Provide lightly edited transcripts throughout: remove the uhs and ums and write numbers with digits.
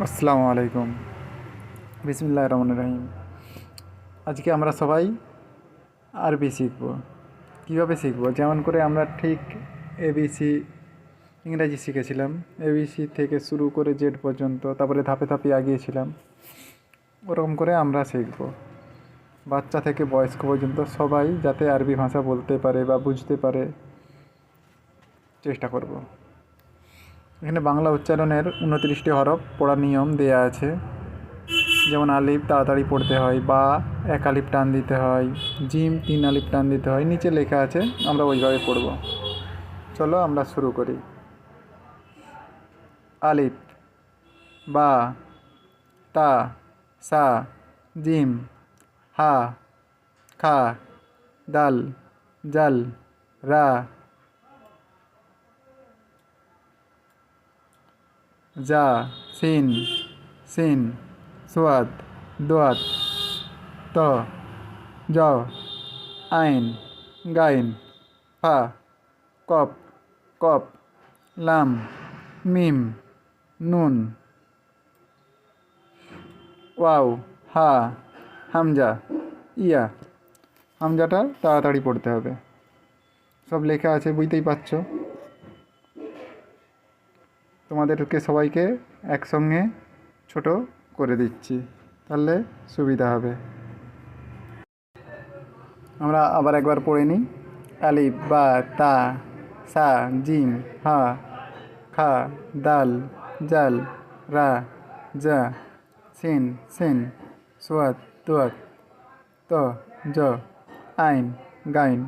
আসসালামু আলাইকুম। বিসমিল্লাহির রহমানির রহিম। আজকে আমরা সবাই আরবি শিখব। কীভাবে শিখব? যেমন করে আমরা ঠিক এবিসি ইংরাজি শিখেছিলাম, এবিসি থেকে শুরু করে জেড পর্যন্ত, তারপরে ধাপে ধাপে এগিয়েছিলাম, ওরকম করে আমরা শিখব। বাচ্চা থেকে বয়স্ক পর্যন্ত সবাই যাতে আরবি ভাষা বলতে পারে বা বুঝতে পারে চেষ্টা করব। এখানে বাংলা উচ্চারণের 29টি হরফ পড়ার নিয়ম দেয়া আছে। যেমন আলিফ তাড়াতাড়ি পড়তে হয়, বা এক আলিফ টান দিতে হয়, জিম 3 আলিফ টান দিতে হয়, নিচে লেখা আছে, আমরা ওইভাবে পড়ব। চলো আমরা শুরু করি। আলিফ, বা, তা, সা, জিম, হা, খা, দাল, জাল, রা, জা, সিন, সিন, সোয়াদ, দোয়াত, ত, জ, আইন, গাইন, ফা, কপ, কপ, লাম, মিম, নুন, ওয়াও, হা, হামজা, ইয়া। হামজাটা তাড়াতাড়ি পড়তে হবে। সব লেখা আছে, বুঝতেই পারছো। তোমাদেরকে সবাইকে একসঙ্গে ছোট করে দিচ্ছি, তাহলে সুবিধা হবে। আমরা আবার একবার পড়ে নিই। আলিফ, বা, তা, সা, জিম, হা, খা, দাল, জাল, রা, জা, সিন, সিন, সোয়াদ, দোয়াত, ত, জ, আইন, গাইন,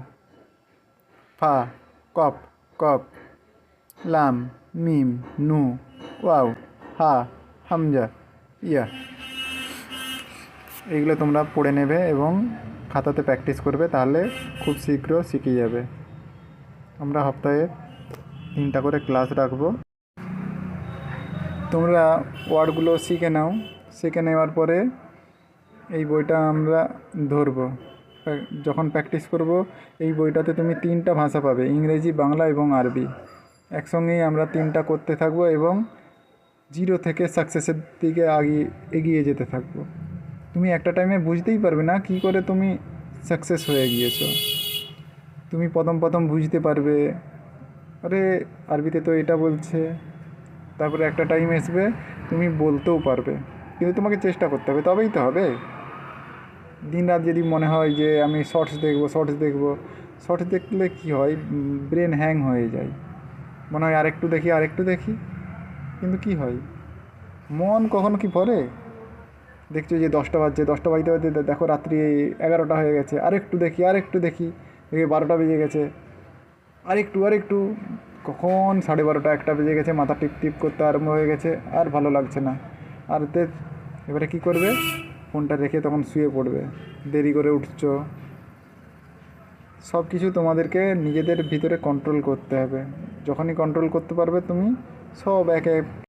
ফা, কপ, কপ, লাম, মিম, নু, ওয়াও, হা, হামজা, ইয়া। এইগুলো তোমরা পড়ে নেবে এবং খাতাতে প্র্যাকটিস করবে, তাহলে খুব শীঘ্র শিখে যাবে। আমরা সপ্তাহে 3টা করে ক্লাস রাখবো। তোমরা ওয়ার্ডগুলো শিখে নাও। শিখে নেওয়ার পরে এই বইটা আমরা ধরবো। যখন প্র্যাকটিস করব, এই বইটাতে তুমি 3টা ভাষা পাবে, ইংরেজি, বাংলা এবং আরবি। একসঙ্গেই আমরা 3টা করতে থাকবো এবং 0 থেকে সাকসেসের দিকে এগিয়ে যেতে থাকবো। তুমি একটা টাইমে বুঝতেই পারবে না কী করে তুমি সাকসেস হয়ে গিয়েছো। তুমি প্রথম বুঝতে পারবে, আরে আরবিতে তো এটা বলছে। তারপরে একটা টাইম আসবে তুমি বলতেও পারবে, কিন্তু তোমাকে চেষ্টা করতে হবে, তবেই তো হবে। দিন রাত যদি মনে হয় যে আমি শর্টস দেখবো, শর্টস দেখলে কি হয়, ব্রেন হ্যাং হয়ে যায়। মনে হয় আরেকটু দেখি, কিন্তু কি হয়, মন কখনো কি ভরে? দেখছো যে 10টা বাজছে, 10টা বাজতে বাজতে দেখো রাত্রি 11টা হয়ে গেছে, আরেকটু দেখি, দেখি 12টা বেজে গেছে, আরেকটু, কখন 12:30 1টা বেজে গেছে, মাথা টিপ টিপ করতে আরম্ভ হয়ে গেছে, আর ভালো লাগছে না। আর এবারে কি করবে? ফোনটা রেখে তখন শুয়ে পড়বে, দেরি করে উঠছো। সব কিছু তোমাদেরকে নিজেদের ভিতরে কন্ট্রোল করতে হবে। যখনই কন্ট্রোল করতে পারবে তুমি, সব এক এক